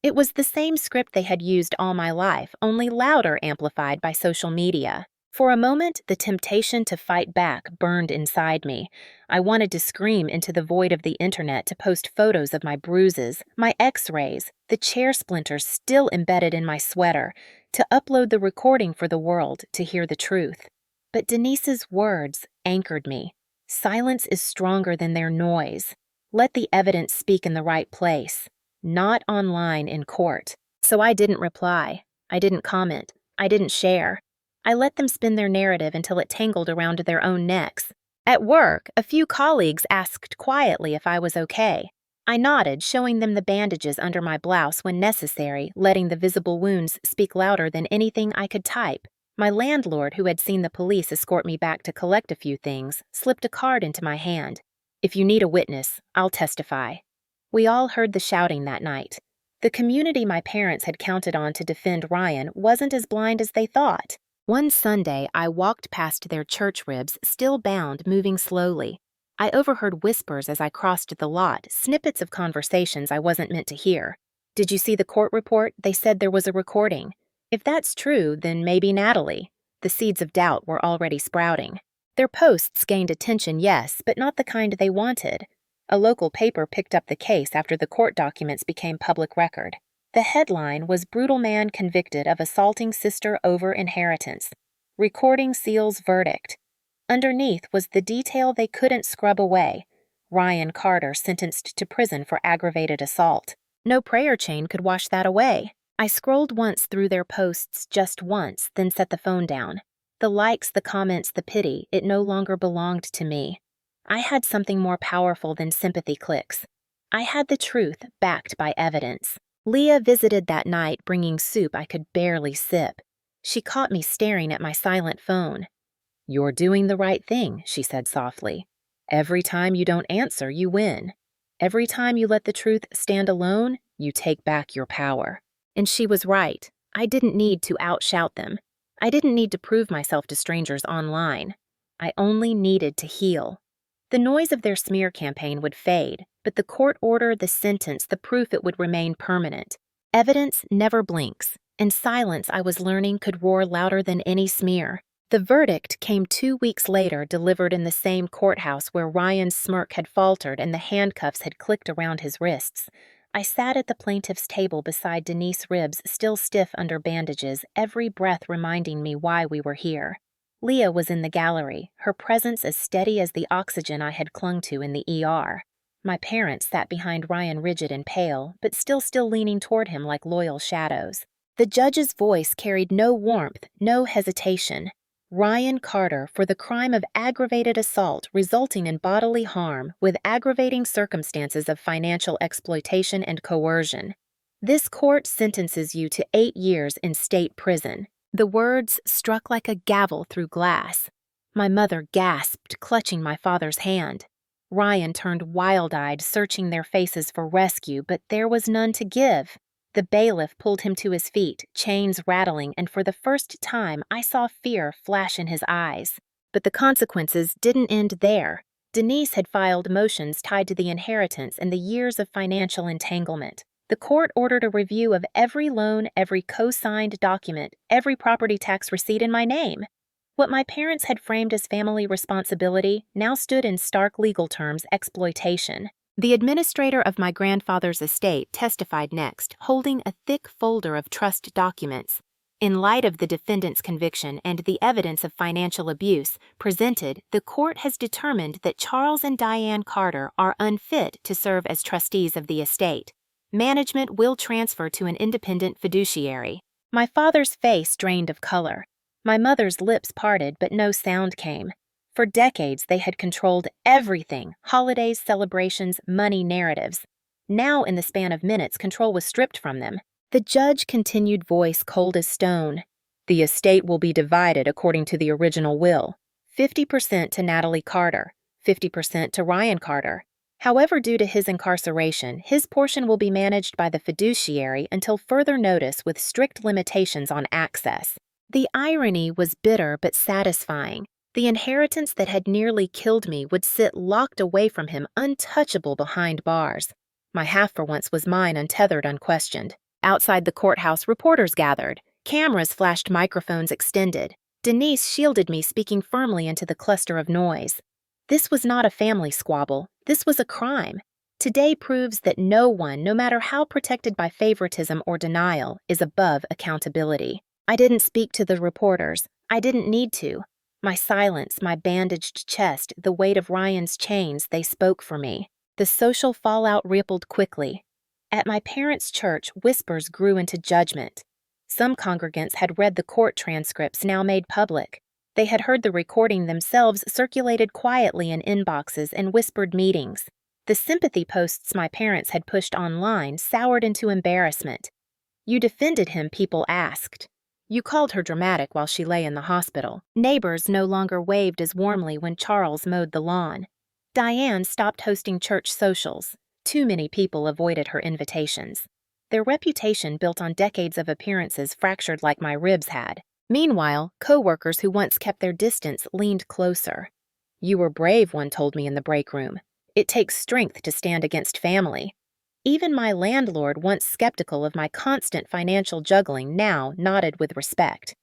Speaker 1: It was the same script they had used all my life, only louder, amplified by social media. For a moment, the temptation to fight back burned inside me. I wanted to scream into the void of the internet, to post photos of my bruises, my x-rays, the chair splinters still embedded in my sweater, to upload the recording for the world to hear the truth. But Denise's words anchored me. Silence is stronger than their noise. Let the evidence speak in the right place, not online in court. So I didn't reply. I didn't comment. I didn't share. I let them spin their narrative until it tangled around their own necks. At work, a few colleagues asked quietly if I was okay. I nodded, showing them the bandages under my blouse when necessary, letting the visible wounds speak louder than anything I could type. My landlord, who had seen the police escort me back to collect a few things, slipped a card into my hand. "If you need a witness, I'll testify." We all heard the shouting that night. The community my parents had counted on to defend Ryan wasn't as blind as they thought. One Sunday, I walked past their church ribs, still bound, moving slowly. I overheard whispers as I crossed the lot, snippets of conversations I wasn't meant to hear. "Did you see the court report? They said there was a recording." If that's true, then maybe Natalie. The seeds of doubt were already sprouting. Their posts gained attention, yes, but not the kind they wanted. A local paper picked up the case after the court documents became public record. The headline was "Brutal Man Convicted of Assaulting Sister Over Inheritance. Recording Seals Verdict." Underneath was the detail they couldn't scrub away: Ryan Carter sentenced to prison for aggravated assault. No prayer chain could wash that away. I scrolled once through their posts, just once, then set the phone down. The likes, the comments, the pity, it no longer belonged to me. I had something more powerful than sympathy clicks. I had the truth, backed by evidence. Leah visited that night, bringing soup I could barely sip. She caught me staring at my silent phone. "You're doing the right thing," she said softly. "Every time you don't answer, you win. Every time you let the truth stand alone, you take back your power." And she was right. I didn't need to outshout them. I didn't need to prove myself to strangers online. I only needed to heal. The noise of their smear campaign would fade, but the court order, the sentence, the proof, it would remain permanent. Evidence never blinks, and silence, I was learning, could roar louder than any smear. The verdict came 2 weeks later, delivered in the same courthouse where Ryan's smirk had faltered and the handcuffs had clicked around his wrists. I sat at the plaintiff's table beside Denise, ribs still stiff under bandages, every breath reminding me why we were here. Leah was in the gallery, her presence as steady as the oxygen I had clung to in the ER. My parents sat behind Ryan, rigid and pale, but still leaning toward him like loyal shadows. The judge's voice carried no warmth, no hesitation. Ryan Carter for the crime of aggravated assault resulting in bodily harm with aggravating circumstances of financial exploitation and coercion. This court sentences you to 8 years in state prison. The words struck like a gavel through glass. My mother gasped, clutching my father's hand. Ryan turned wild-eyed, searching their faces for rescue, but there was none to give. The bailiff pulled him to his feet, chains rattling, and for the first time I saw fear flash in his eyes. But the consequences didn't end there. Denise had filed motions tied to the inheritance and the years of financial entanglement. The court ordered a review of every loan, every co-signed document, every property tax receipt in my name. What my parents had framed as family responsibility now stood in stark legal terms exploitation. The administrator of my grandfather's estate testified next, holding a thick folder of trust documents. In light of the defendant's conviction and the evidence of financial abuse presented, the court has determined that Charles and Diane Carter are unfit to serve as trustees of the estate. Management will transfer to an independent fiduciary. My father's face drained of color. My mother's lips parted, but no sound came. For decades, they had controlled everything: holidays, celebrations, money, narratives. Now, in the span of minutes, control was stripped from them. The judge continued, voice cold as stone. The estate will be divided according to the original will. 50% to Natalie Carter, 50% to Ryan Carter. However, due to his incarceration, his portion will be managed by the fiduciary until further notice with strict limitations on access. The irony was bitter but satisfying. The inheritance that had nearly killed me would sit locked away from him, untouchable behind bars. My half for once was mine, untethered, unquestioned. Outside the courthouse, reporters gathered. Cameras flashed, microphones extended. Denise shielded me, speaking firmly into the cluster of noise. This was not a family squabble. This was a crime. Today proves that no one, no matter how protected by favoritism or denial, is above accountability. I didn't speak to the reporters. I didn't need to. My silence, my bandaged chest, the weight of Ryan's chains, they spoke for me. The social fallout rippled quickly. At my parents' church, whispers grew into judgment. Some congregants had read the court transcripts now made public. They had heard the recording themselves circulated quietly in inboxes and whispered meetings. The sympathy posts my parents had pushed online soured into embarrassment. You defended him, people asked. You called her dramatic while she lay in the hospital. Neighbors no longer waved as warmly when Charles mowed the lawn. Diane stopped hosting church socials. Too many people avoided her invitations. Their reputation, built on decades of appearances, fractured like my ribs had. Meanwhile, co-workers who once kept their distance leaned closer. You were brave, one told me in the break room. It takes strength to stand against family. Even my landlord, once skeptical of my constant financial juggling, now nodded with respect.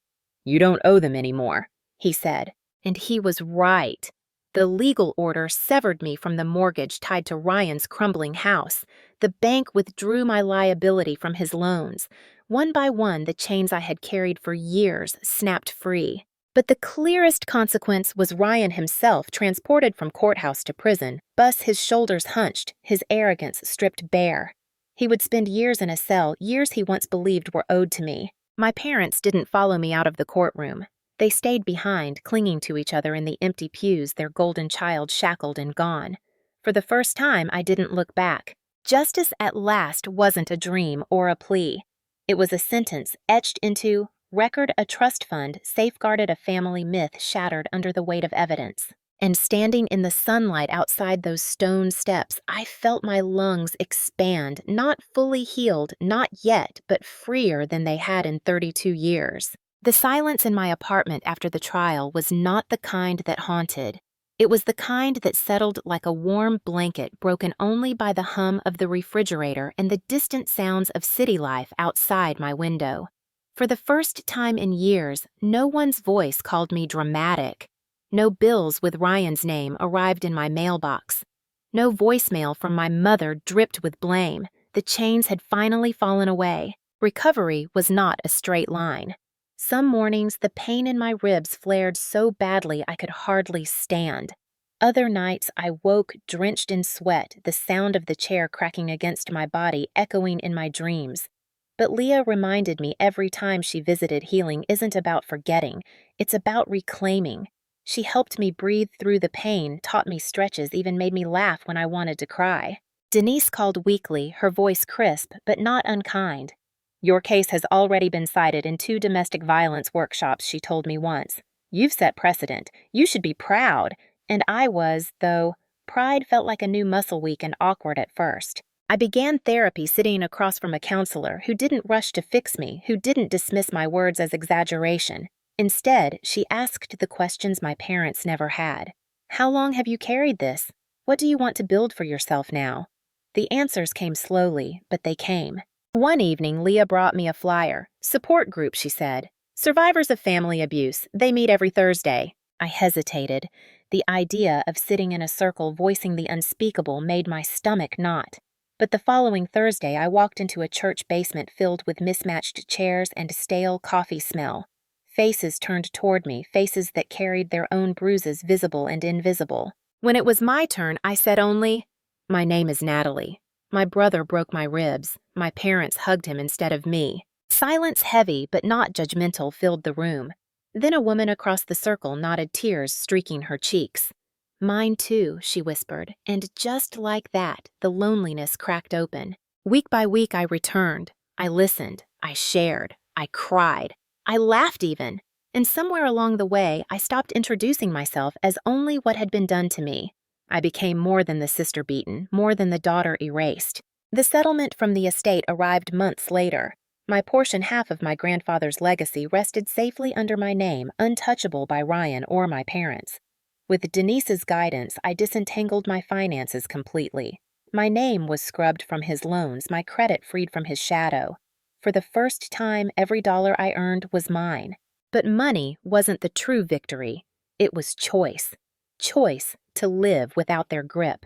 Speaker 1: You don't owe them anymore, he said. And he was right. The legal order severed me from the mortgage tied to Ryan's crumbling house. The bank withdrew my liability from his loans. One by one, the chains I had carried for years snapped free. But the clearest consequence was Ryan himself, transported from courthouse to prison, his shoulders hunched, his arrogance stripped bare. He would spend years in a cell, years he once believed were owed to me. My parents didn't follow me out of the courtroom. They stayed behind, clinging to each other in the empty pews, their golden child shackled and gone. For the first time, I didn't look back. Justice at last wasn't a dream or a plea. It was a sentence etched into record, a trust fund safeguarded, a family myth shattered under the weight of evidence. And standing in the sunlight outside those stone steps, I felt my lungs expand, not fully healed, not yet, but freer than they had in 32 years. The silence in my apartment after the trial was not the kind that haunted. It was the kind that settled like a warm blanket, broken only by the hum of the refrigerator and the distant sounds of city life outside my window. For the first time in years, no one's voice called me dramatic. No bills with Ryan's name arrived in my mailbox. No voicemail from my mother dripped with blame. The chains had finally fallen away. Recovery was not a straight line. Some mornings, the pain in my ribs flared so badly I could hardly stand. Other nights, I woke drenched in sweat, the sound of the chair cracking against my body echoing in my dreams. But Leah reminded me every time she visited, healing isn't about forgetting, it's about reclaiming. She helped me breathe through the pain, taught me stretches, even made me laugh when I wanted to cry. Denise called weekly, her voice crisp, but not unkind. Your case has already been cited in 2 domestic violence workshops, she told me once. You've set precedent. You should be proud. And I was, though. Pride felt like a new muscle, weak and awkward at first. I began therapy sitting across from a counselor who didn't rush to fix me, who didn't dismiss my words as exaggeration. Instead, she asked the questions my parents never had. How long have you carried this? What do you want to build for yourself now? The answers came slowly, but they came. One evening, Leah brought me a flyer. Support group, she said. Survivors of family abuse, they meet every Thursday. I hesitated. The idea of sitting in a circle voicing the unspeakable made my stomach knot. But the following Thursday, I walked into a church basement filled with mismatched chairs and stale coffee smell. Faces turned toward me, faces that carried their own bruises visible and invisible. When it was my turn, I said only, "My name is Natalie. My brother broke my ribs. My parents hugged him instead of me." Silence, heavy but not judgmental, filled the room. Then a woman across the circle nodded, tears streaking her cheeks. "Mine too," she whispered, and just like that, the loneliness cracked open. Week by week, I returned. I listened. I shared. I cried. I laughed even. And somewhere along the way, I stopped introducing myself as only what had been done to me. I became more than the sister beaten, more than the daughter erased. The settlement from the estate arrived months later. My portion, half of my grandfather's legacy, rested safely under my name, untouchable by Ryan or my parents. With Denise's guidance, I disentangled my finances completely. My name was scrubbed from his loans, my credit freed from his shadow. For the first time, every dollar I earned was mine. But money wasn't the true victory. It was choice. Choice to live without their grip.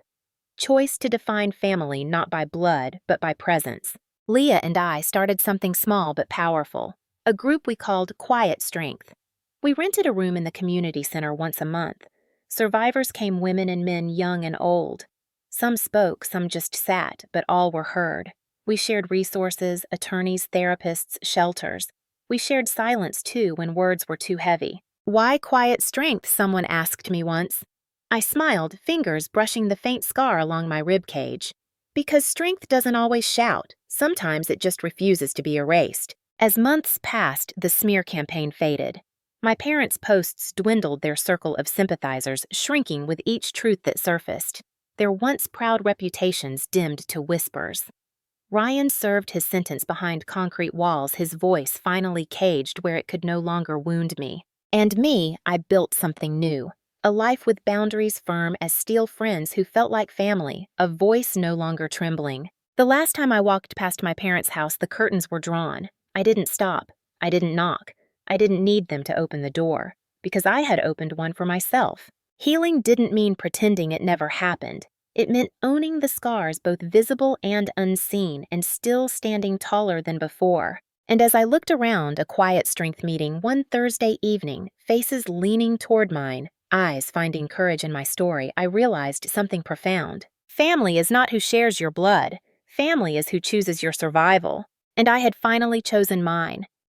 Speaker 1: Choice to define family not by blood, but by presence. Leah and I started something small but powerful, a group we called Quiet Strength. We rented a room in the community center once a month. Survivors came, women and men, young and old. Some spoke, some just sat, but all were heard. We shared resources, attorneys, therapists, shelters. We shared silence, too, when words were too heavy. "Why quiet strength?" someone asked me once. I smiled, fingers brushing the faint scar along my rib cage. Because strength doesn't always shout. Sometimes it just refuses to be erased. As months passed, the smear campaign faded. My parents' posts dwindled, their circle of sympathizers shrinking with each truth that surfaced. Their once proud reputations dimmed to whispers. Ryan served his sentence behind concrete walls, his voice finally caged where it could no longer wound me. And me, I built something new. A life with boundaries firm as steel, friends who felt like family, a voice no longer trembling. The last time I walked past my parents' house, the curtains were drawn. I didn't stop. I didn't knock. I didn't need them to open the door, because I had opened one for myself. Healing didn't mean pretending it never happened. It meant owning the scars, both visible and unseen, and still standing taller than before. And as I looked around a Quiet Strength meeting one Thursday evening, faces leaning toward mine, eyes finding courage in my story, I realized something profound. Family is not who shares your blood. Family is who chooses your survival. And I had finally chosen mine.